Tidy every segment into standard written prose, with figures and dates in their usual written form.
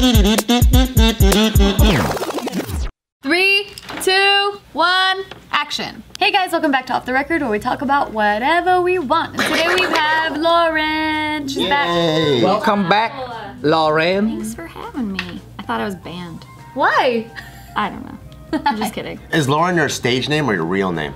3, 2, 1, action. Hey guys, welcome back to Off the Record, where we talk about whatever we want. And today we have Loryn. She's back. Welcome back, Loryn. Thanks for having me. I thought I was banned. Why? I don't know. I'm just kidding. Is Loryn your stage name or your real name?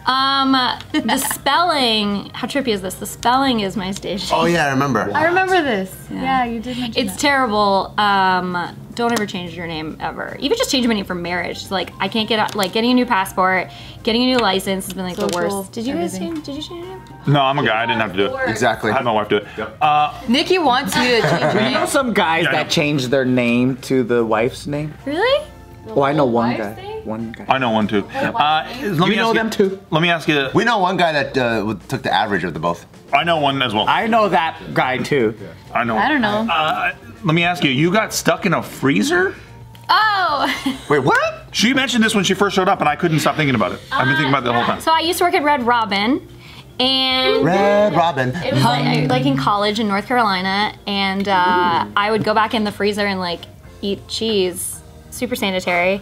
The spelling, how trippy is this? The spelling is my stage name. Oh yeah, I remember. I remember this. Yeah, you did mention It's that. terrible. Don't ever change your name ever. Even just change my name for marriage. It's like I can't get like getting a new passport, getting a new license has been like the worst. Did you guys change? Did you change your name? No, I'm a guy. I didn't have to do it. Exactly. I had my wife do it. Nikki wants you to change your You know name. some guys Yeah, I that know. change their name to the wife's name? Really? Oh, I know one wife's guy. name? One guy. I know one too. You know them too? Let me ask you. We know one guy that took the average of the both. I know one as well. I know that guy too. I know. I don't know. Let me ask you. You got stuck in a freezer? Oh! Wait, what? She mentioned this when she first showed up, and I couldn't stop thinking about it. I've been thinking about it the whole time. So I used to work at Red Robin, and Red Robin. it was like in college in North Carolina, and I would go back in the freezer and like eat cheese. Super sanitary.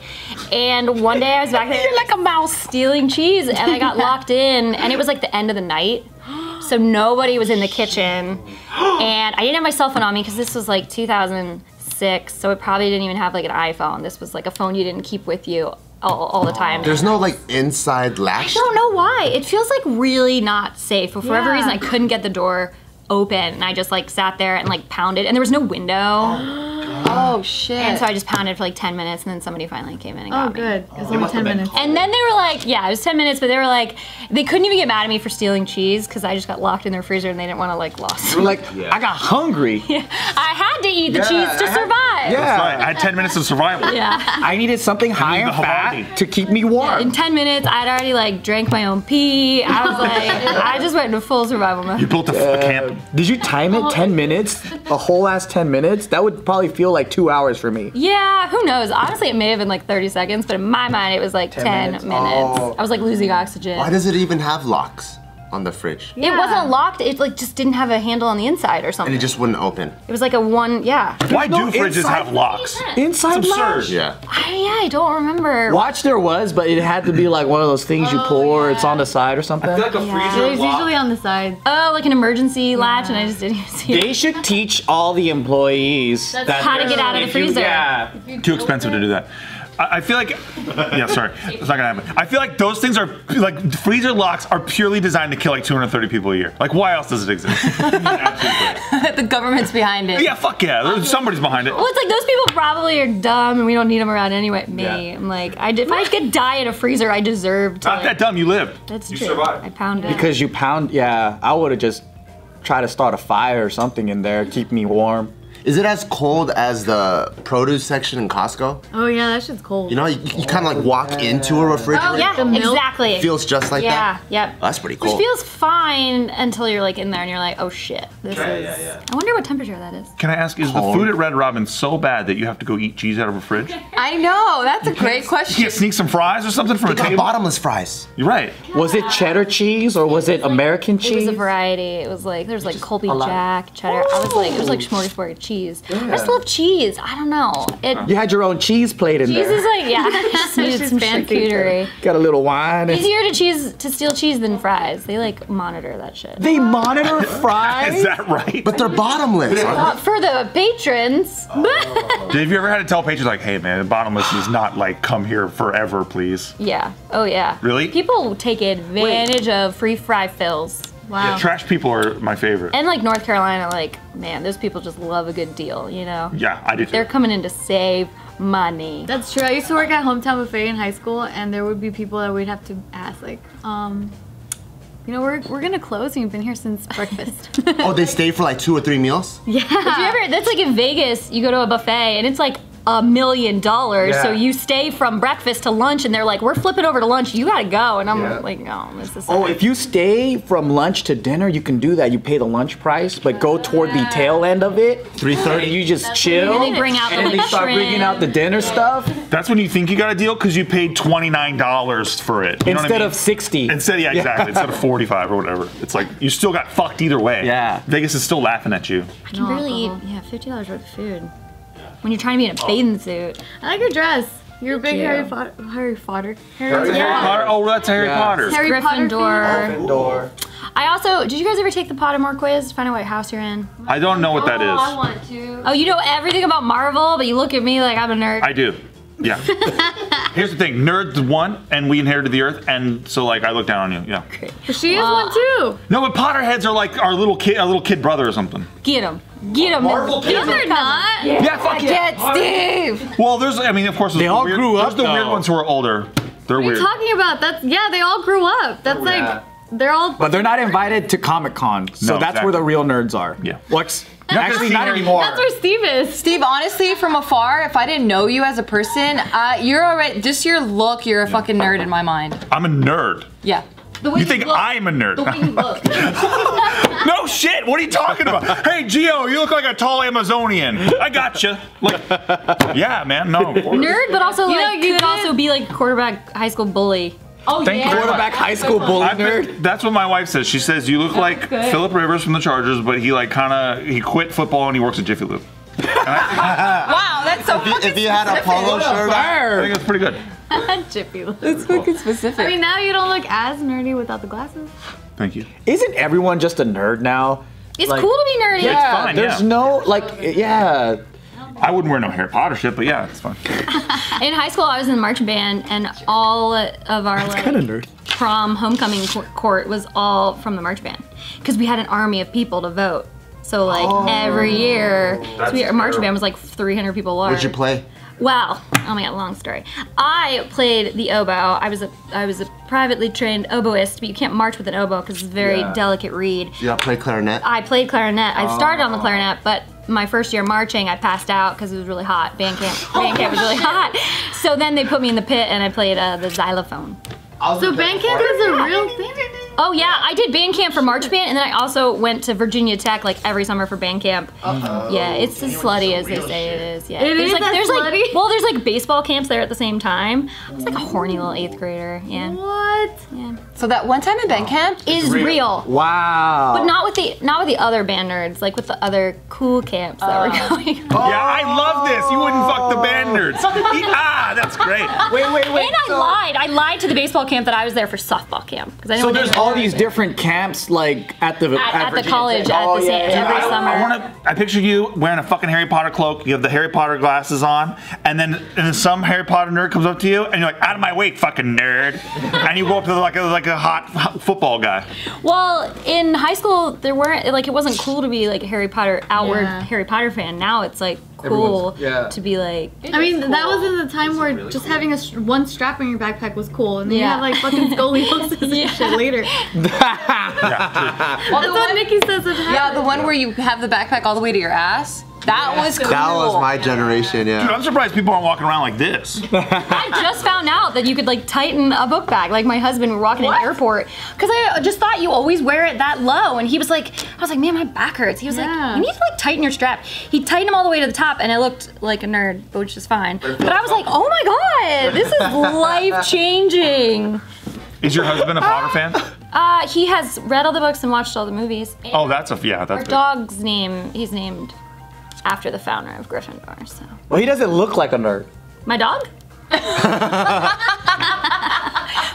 And one day I was back there like a mouse stealing cheese, and I got locked in, and it was like the end of the night. So nobody was in the kitchen, and I didn't have my cell phone on me because this was like 2006, so it probably didn't even have like an iPhone. This was like a phone you didn't keep with you all the time. There's no like inside latch. I don't know why. It feels like really not safe, but for whatever reason I couldn't get the door open, and I just like sat there and like pounded, and there was no window. Oh shit. And so I just pounded for like 10 minutes, and then somebody finally came in and got me. good. It was only 10 minutes. And then they were like, yeah, it was 10 minutes, but they were like, they couldn't even get mad at me for stealing cheese because I just got locked in their freezer and they didn't want to like lost. We're like, I got hungry. I had to eat the cheese to survive. That's right. I had 10 minutes of survival. Yeah. I needed something high in the fat Hawaii. to keep me warm. In 10 minutes, I'd already like drank my own pee. I was like, I just went into full survival mode. You built a camp. Did you time it 10 minutes? A whole ass 10 minutes? That would probably feel like 2 hours for me. Yeah, who knows? Honestly, it may have been like 30 seconds, but in my mind, it was like 10 minutes. Oh. I was like losing oxygen. Why does it even have locks on the fridge? It wasn't locked. It like just didn't have a handle on the inside or something. And it just wouldn't open. It was like a one, yeah. Why no do fridges inside- have locks? Inside It's absurd. latch? Yeah. I don't remember. Watch there was, but it had to be like one of those things you pull or it's on the side or something. like a It's usually on the side. Oh, like an emergency latch, and I just didn't even see it. They should teach all the employees that how to get out of the if you- freezer. Yeah. Too expensive to do that. I feel like, yeah, sorry, it's not gonna happen. I feel like those things are, like, freezer locks are purely designed to kill like 230 people a year. Like, why else does it exist? The government's behind it. Yeah, fuck yeah, somebody's behind it. Well, it's like those people probably are dumb, and we don't need them around anyway. Me, Yeah. I'm like, if I could die in a freezer, I deserve to. Not that dumb, you lived. That's you true. survived. I pounded. Because you pound, yeah, I would have just tried to start a fire or something in there, keep me warm. Is it as cold as the produce section in Costco? Oh yeah, that shit's cold. You know, you kind of like walk into a refrigerator. Oh yeah, The milk exactly. Feels just like yeah, that. yep. That's pretty cool. Which feels fine until you're like in there and you're like, oh shit, this is. I wonder what temperature that is. Can I ask, is the food at Red Robin so bad that you have to go eat cheese out of a fridge? You I know. That's a great question. can't sneak some fries or something from a They got table? bottomless fries. You're right. Was it cheddar cheese or was it American It cheese? was a variety. It was like there's like Colby Jack, cheddar. I was like, it was like smorgasbord of cheese. I just love cheese. I don't know. You had your own cheese plate in Cheese there. is like, yeah, I just needed She's some fancy. charcuterie. Got a little wine. And Easier to steal cheese than fries. They like monitor that shit. they monitor fries? Is that right? But they're bottomless. For the patrons. Have you ever had to tell patrons like, hey man, bottomless is not like come here forever, please? Yeah. Oh yeah. Really? People take advantage of free fry fills. Wow. Yeah, trash people are my favorite. And like North Carolina, like, man, those people just love a good deal, you know? Yeah, I do too. They're coming in to save money. That's true. I used to work at Hometown Buffet in high school, and there would be people that we'd have to ask, like, you know, we're gonna close, and you've been here since breakfast. Oh, they stay for like 2 or 3 meals? Yeah. Did you ever, that's like in Vegas, you go to a buffet and it's like $1 million. Yeah. So you stay from breakfast to lunch and they're like, we're flipping over to lunch, you gotta go. And I'm like, no, this is Oh, if you stay from lunch to dinner, you can do that. You pay the lunch price, but go toward the tail end of it. 3:30. And you just chill. And they bring out the and then like they start shrimp. bringing out the dinner stuff That's when you think you got a deal because you paid $29 for it. You know what I instead mean? of 60. Instead, yeah, exactly. Instead of 45 or whatever. It's like you still got fucked either way. Yeah. Vegas is still laughing at you. I can barely eat, $50 worth of food. when you're trying to be in a bathing suit. I like your dress. You're a big you. Harry Potter. Harry Potter? Oh, that's Harry Potter. Harry Potter. Gryffindor. I also, did you guys ever take the Pottermore quiz to find out what house you're in? I don't know what that is. I want to. Oh, you know everything about Marvel, but you look at me like I'm a nerd. I do. Yeah. Here's the thing, nerds won, and we inherited the earth, and so like I look down on you. Yeah. But she is one too. No, but Potterheads are like our little kid brother or something. Get him. Get him. Marvel No, they're not. Yeah, fuck yeah. Get Steve. Well, there's, I mean, of course, They all grew up, There's the weird though. ones who are older. They're What are weird. you talking about? They all grew up. That's like, they're all. But they're not invited to Comic-Con, so No, that's exactly. where the real nerds are. Yeah. What's Not actually to not see anymore. That's where Steve is. Steve, honestly, from afar, if I didn't know you as a person, you're already, just your look, you're a fucking nerd in my mind. I'm a nerd. Yeah. You think I'm a nerd? The way you look. No shit. What are you talking about? Hey, Gio, you look like a tall Amazonian. I gotcha. Like, yeah, man. No. Nerd, but also You know, like you could did- also be like quarterback high school bully. Oh, Thank you very much. Quarterback high school bully nerd. That's what my wife says. She says you look like good. Phillip Rivers from the Chargers, but he like he quit football and he works at Jiffy Lube. Wow, that's so fucking If you had a polo shirt on, I think it's pretty good. Jiffy Lube. That's fucking specific. I mean, now you don't look as nerdy without the glasses. Thank you. Isn't everyone just a nerd now? It's Like- cool to be nerdy. Yeah, fine, there's yeah. no, like, yeah. I wouldn't wear no Harry Potter shit, but yeah, it's fun. In high school, I was in the marching band, and all of our like nerd. prom homecoming court was all from the marching band, because we had an army of people to vote. So like every year, our marching band was like 300 people large. what'd you play? Well, oh my god, long story. I played the oboe. I was a privately trained oboist, but you can't march with an oboe because it's a very delicate reed. You got to play clarinet? I played clarinet. I started on the clarinet, but my first year marching, I passed out because it was really hot. Band camp was really hot. So then they put me in the pit and I played the xylophone. So band camp is a real thing? Oh yeah, I did band camp for march band, and then I also went to Virginia Tech like every summer for band camp. Yeah, it's as slutty as they say it is. Yeah, It is that slutty? there's like baseball camps there at the same time. I was like a horny little 8th grader. Yeah, What? yeah. So that one time in band camp, Is real. Wow. But not with the other band nerds, like with the other cool camps that were going on. Yeah, I love this. You wouldn't fuck the band nerds. That's great. Wait. And I lied to the baseball camp that I was there for softball camp because I So didn't there's want all these different camps, like, at the the college Oh, at the same every summer. I picture you wearing a fucking Harry Potter cloak. You have the Harry Potter glasses on, and then some Harry Potter nerd comes up to you, and you're like, "Out of my way, fucking nerd!" And you go up to like a hot football guy. Well, in high school, there weren't like it wasn't cool to be like a Harry Potter outward Yeah. Harry Potter fan. Now it's like cool to be like. I mean, that was in the time where just having one strap in your backpack was cool, and then you have like fucking scoliosis and shit later. That's what Nikki says it yeah, happened. the one where you have the backpack all the way to your ass. That was cool. That was my generation, Dude, yeah. I'm surprised people aren't walking around like this. I just found out that you could like tighten a book bag. Like my husband, we were walking in the airport because I just thought you always wear it that low, and he was like, I was like, man, my back hurts. He was like, you need to like tighten your strap. He tightened them all the way to the top, and I looked like a nerd, which is fine. But I was like, oh my god, this is life changing. Is your husband a Potter fan? He has read all the books and watched all the movies. Oh, that's Our big. dog's name, he's named after the founder of Gryffindor, so. Well, he doesn't look like a nerd. My dog?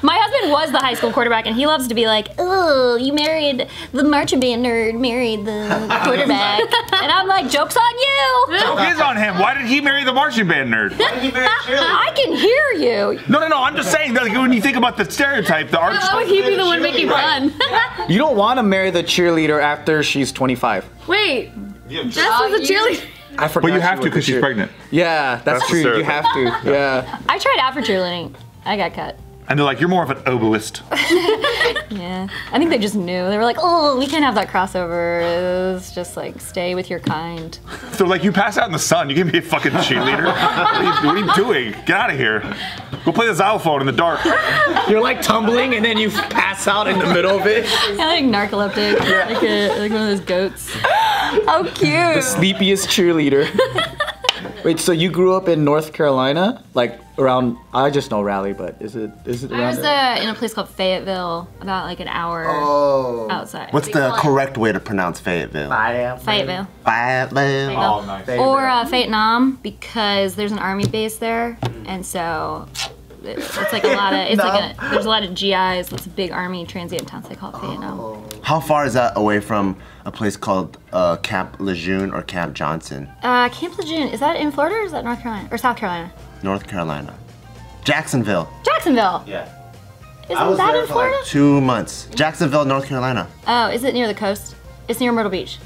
My husband was the high school quarterback, and he loves to be like, oh, you married the marching band nerd, married the quarterback. And I'm like, joke's on you. Joke is on him. Why did he marry the marching band nerd? I can hear you. No. I'm just saying that like, when you think about the stereotype, the arch. Why would he be the one making fun? You don't want to marry the cheerleader after she's 25. Wait, Jess was a cheerleader. I forgot. But you have she to was because a she's cheer- pregnant. Yeah, that's That's true. the You have to. Yeah. I tried out for cheerleading. I got cut. And they're like, you're more of an oboist. Yeah. I think they just knew. They were like, oh, we can't have that crossover. It's just like, stay with your kind. They're like, you pass out in the sun. You can be a fucking cheerleader. What are you doing? Get out of here. Go play the xylophone in the dark. You're like tumbling and then you pass out in the middle of it. Yeah, like narcoleptic. Like one of those goats. How cute. The sleepiest cheerleader. Wait, so you grew up in North Carolina? Like around, I just know Raleigh, but is it I around was there? in a place called Fayetteville, about like an hour outside. What's the correct way to pronounce Fayetteville? Fayetteville. Fayetteville. Oh, nice. Or Vietnam, because there's an army base there, and so it's like a lot of there's a lot of GIs. It's a big army transient town, so they call it Vietnam. How far is that away from a place called Camp Lejeune or Camp Johnson? Camp Lejeune, is that in Florida or is that North Carolina or South Carolina? North Carolina. Jacksonville. Jacksonville. Yeah. Isn't that in Florida? 2 months. Jacksonville, North Carolina. Oh, is it near the coast? It's near Myrtle Beach.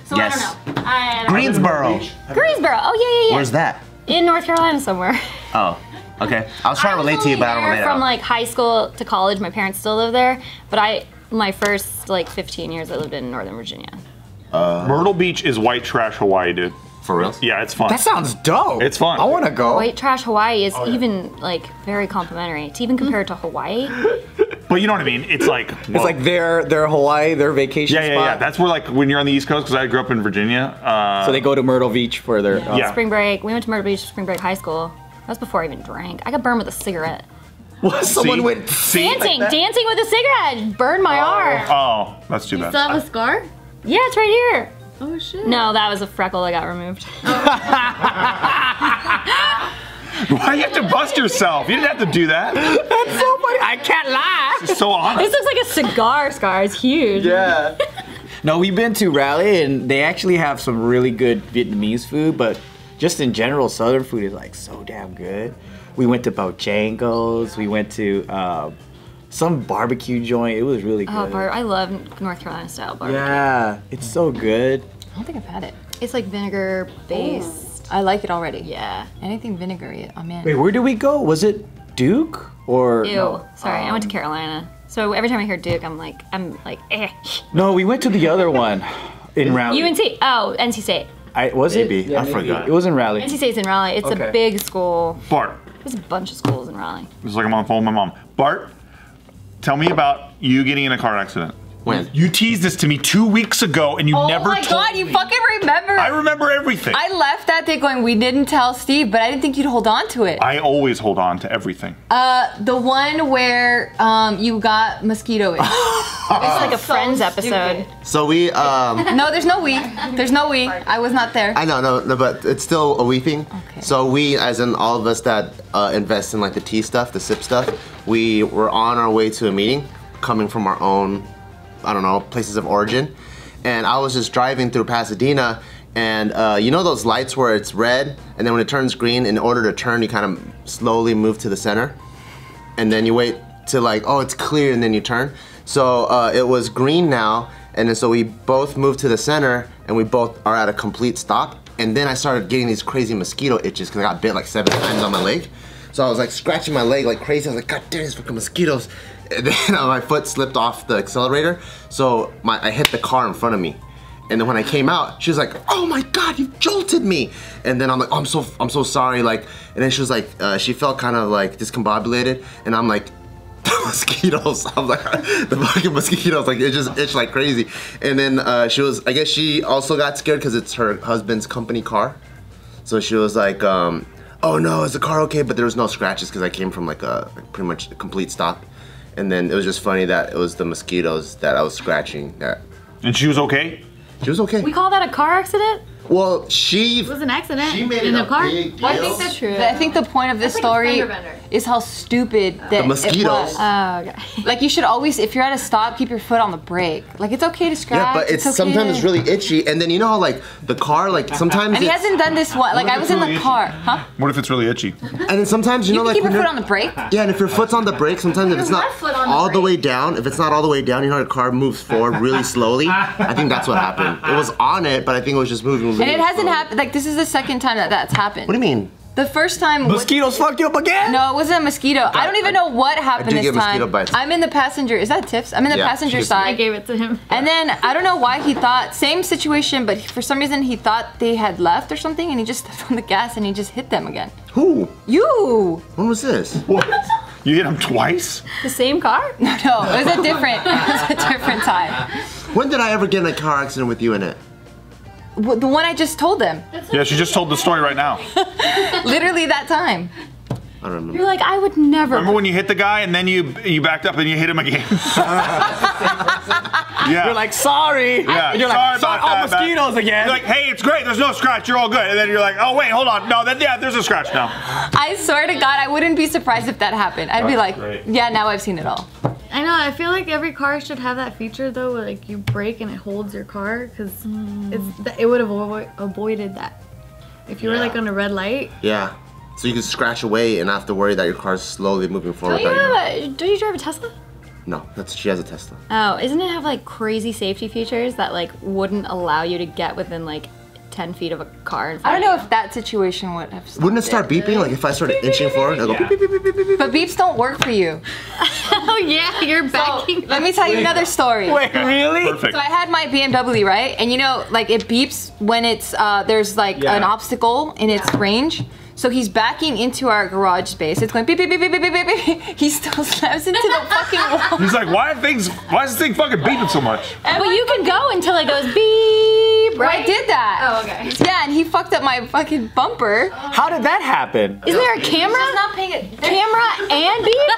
So Yes. I don't know. I don't know. Greensboro. Greensboro. Oh yeah. Where's that? In North Carolina somewhere. Oh, okay. I was trying to relate to you, but I don't relate at From all. like high school to college, my parents still live there, but my first like 15 years I lived in Northern Virginia. Myrtle Beach is white trash Hawaii, dude. For real? Yeah, it's fun. That sounds dope. It's fun. I want to go. White trash Hawaii is even like very complimentary. To even compare it to Hawaii. But you know what I mean? It's like It's like their Hawaii, their vacation yeah. spot. That's where like when you're on the East Coast, because I grew up in Virginia. So they go to Myrtle Beach for their. Yeah. Spring break. We went to Myrtle Beach for spring break high school. That was before I even drank. I got burned with a cigarette. Someone went Dancing with a cigarette. Burned my arm. Oh, that's too bad. Still have a scar? Yeah, it's right here. Oh shit. No, that was a freckle that got removed. Why do you have to bust yourself? You didn't have to do that. That's so funny. I can't lie. It's so honest. This looks like a cigar scar. It's huge. Yeah. No, we've been to Raleigh and they actually have some really good Vietnamese food, but just in general, Southern food is like so damn good. We went to Bojangles. We went to some barbecue joint. It was really good. Oh, Bart, I love North Carolina style barbecue. Yeah, it's so good. I don't think I've had it. It's like vinegar based. I like it already. Yeah. Anything vinegary, I'm in. Wait, where did we go? Was it Duke or? Ew. No? Sorry, I went to Carolina. So every time I hear Duke, I'm like, eh. No, we went to the other one in Raleigh. UNC. Oh, NC State. Was it? Maybe. I forgot. It was in Raleigh. NC State's in Raleigh. It's Okay. a big school. Bart, There's a bunch of schools in Raleigh. it's like I'm on the phone with my mom. Bart, tell me about you getting in a car accident. When? You teased this to me 2 weeks ago and you Oh never my told god, me. you fucking remember? I remember everything. I left that day going, we didn't tell Steve, but I didn't think you'd hold on to it. I always hold on to everything. The one where you got mosquito itch. It's like a Friends episode. So we, No, there's no we. There's no we. I was not there. I know, no, but it's still a we thing. Okay. So we, as in all of us that invest in like the tea stuff, the sip stuff, we were on our way to a meeting, coming from our own, I don't know, places of origin. And I was just driving through Pasadena, and you know those lights where it's red, and then when it turns green, in order to turn, you kind of slowly move to the center. And then you wait till like, oh, it's clear, and then you turn. So it was green now, and then so we both moved to the center, and we both are at a complete stop. And then I started getting these crazy mosquito itches because I got bit like 7 times on my leg. So I was like scratching my leg like crazy. I was like, God damn, these fucking mosquitoes. And then my foot slipped off the accelerator, so I hit the car in front of me. And then when I came out, she was like, "Oh my God, you jolted me!" And then I'm like, "Oh, I'm so sorry." Like, and then she was like, she felt kind of like discombobulated, and I'm like, "The mosquitoes!" I'm like, "The fucking mosquitoes!" Like it just itched like crazy. And then she was, I guess she also got scared because it's her husband's company car. So she was like, "Oh no, is the car okay?" But there was no scratches because I came from like a pretty much a complete stop. And then it was just funny that it was the mosquitoes that I was scratching. That And she was okay? she was okay. We call that a car accident? Well, she It was an accident she made it in a a car. big deal. I think that's True. I think the point of this That's like a story fender bender. is how stupid that The it mosquitoes. was. Oh, okay. Like you should always, if you're at a stop, keep your foot on the brake. Like it's okay to scratch. Yeah, but it's okay sometimes to- it's really itchy, and then you know how like the car, like sometimes And he it's, hasn't done this one. Like I was in the car, huh? What if it's really itchy? and then sometimes you You know can like keep your when foot you're- on the brake. yeah, and if your foot's on the brake, sometimes if it's not left foot on the all the brake. way down, if it's not all the way down, you know how the car moves forward really slowly. I think that's what happened. It was on it, but I think it was just moving. Really And it hasn't slowly. happened. Like this is the second time that that's happened. What do you mean? The first time. Mosquitoes fucked you up again? No, it wasn't a mosquito. I don't even know what happened do this get mosquito time. bites. I'm in the passenger. Is that Tiff's? I'm in the Yeah, passenger she gets- I side. gave it to him. And then I don't know why he thought same situation, but for some reason he thought they had left or something, and he just stepped on the gas and he just hit them again. Who? You? When was this? What? You hit him twice? The same car? No, it was a different. It was a different time. When did I ever get in a car accident with you in it? The one I just told them. Yeah, she just told the story right now. Literally that time. I don't remember. You're like, I would never. Remember when you hit the guy and then you backed up and you hit him again? Yeah. You're like, sorry. Yeah. And you're Sorry like, about oh, that, man." mosquitoes again. You're like, hey, it's great. There's no scratch. You're all good. And then you're like, oh wait, hold on. No, yeah, there's a scratch now. I swear to God, I wouldn't be surprised if that happened. I'd be like, great. yeah, now I've seen it all. I know. I feel like every car should have that feature though, where like you brake and it holds your car, because it would have avoided that. If you were like on a red light. Yeah. So you can scratch away and not have to worry that your car's slowly moving forward. Don't you drive a Tesla? No, she has a Tesla. Oh, isn't it have like crazy safety features that like wouldn't allow you to get within like 10 feet of a car in front I don't of know if that situation would have stopped Wouldn't it start beeping? Like if I started inching forward, it'll go beep, beep, beep, beep, beep, beep. But beeps don't work for you. Oh yeah, you're backing. Let me tell you another story. Wait, really? Perfect. So I had my BMW, right? And you know, like it beeps when it's there's like an obstacle in its range. So he's backing into our garage space. It's going beep beep beep beep beep beep beep. He still slams into the fucking wall. He's like, why is this thing fucking beeping so much? But you can go until it goes beep, Well, right? I did that. Oh, okay. Yeah, and he fucked up my fucking bumper. How did that happen? Isn't there a camera? Just not paying it. Camera and beep?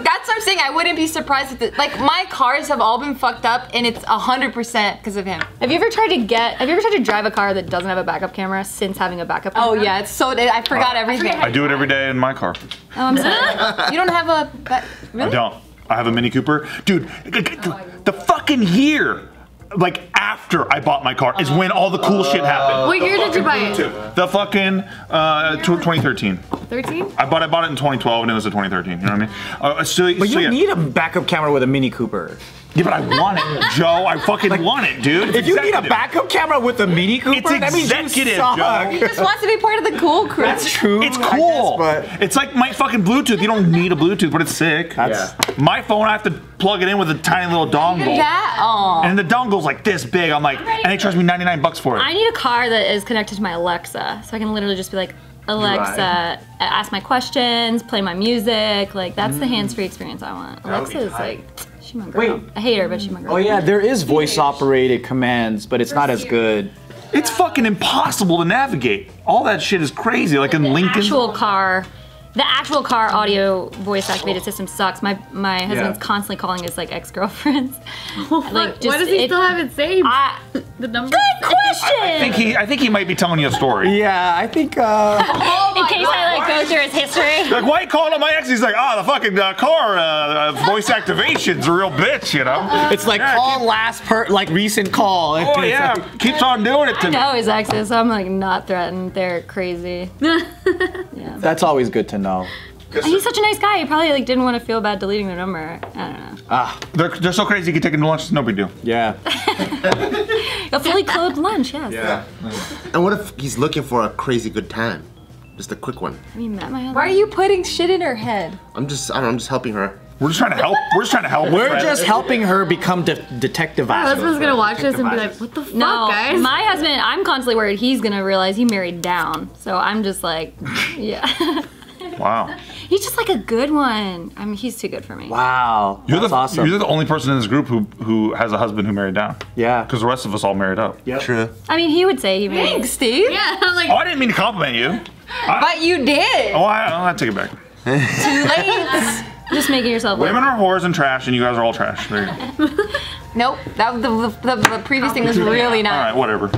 That's what I'm saying. I wouldn't be surprised if like my cars have all been fucked up, and it's 100% because of him. Have you ever tried to drive a car that doesn't have a backup camera since having a backup camera? Oh yeah, it's so. I forgot everything. I do it every day in my car. Oh, I'm sorry. You don't have a. Really? I don't. I have a Mini Cooper. Dude, the fucking year, like after I bought my car, is when all the cool shit happened. What year did you buy it? The fucking 2013. 13? I bought it in 2012 and it was a 2013. You know what I mean? But you need a backup camera with a Mini Cooper. Yeah, but I want it, Joe. I fucking want it, dude. If you need a backup camera with a Mini Cooper, It's that means you executive, suck. Joe. He just wants to be part of the cool crew. That's true. It's I cool. guess, but it's like my fucking Bluetooth. You don't need a Bluetooth, but it's sick. My phone, I have to plug it in with a tiny little dongle. That? Aw. And the dongle's like this big. I'm like, and they charge me $99 for it. I need a car that is connected to my Alexa, so I can literally just be like, Alexa, ask my questions, play my music. Like that's the hands-free experience I want. Alexa is like, she's my girl. Wait. I hate her, but she's my girl. oh yeah, there is voice-operated commands, but it's not as good. It's fucking impossible to navigate. All that shit is crazy. Like in Lincoln. The actual car audio voice activated system sucks. My husband's constantly calling his like ex-girlfriends. Like, why does he still have it saved? The number? Good question! I think he might be telling you a story. Yeah, I think. In case I like go through his history. Like, why you calling on my ex? He's like, oh, the fucking car voice activation's a real bitch, you know? It's like call recent call. Oh yeah, keeps on doing it to I me. know his exes, so I'm like not threatened. They're crazy. Yeah. That's always good to know. And he's such a nice guy. He probably like didn't want to feel bad deleting their number. I don't know. They're so crazy you can take them to lunch, it's no big deal. Yeah. A fully clothed lunch, yes. Yeah. And what if he's looking for a crazy good time? Just a quick one. Have you met my husband? Why are you putting shit in her head? I'm just helping her. We're just trying to help. We're just helping her become detective. My husband's gonna watch this and be like, what the fuck, No, guys? my husband, I'm constantly worried he's gonna realize he married down. So I'm just like, yeah. Wow. He's just like a good one. I mean, he's too good for me. Wow. That's awesome. You're the only person in this group who has a husband who married down. Yeah. Because the rest of us all married up. Yep. True. I mean, he would say he married. Thanks, Steve. Yeah, I'm like, Oh, I didn't mean to compliment you. But you did. Oh, I take it back. Too late. Just making yourself look. Women are whores and trash, and you guys are all trash. There you go. Nope. The previous thing was really All nice. right, whatever.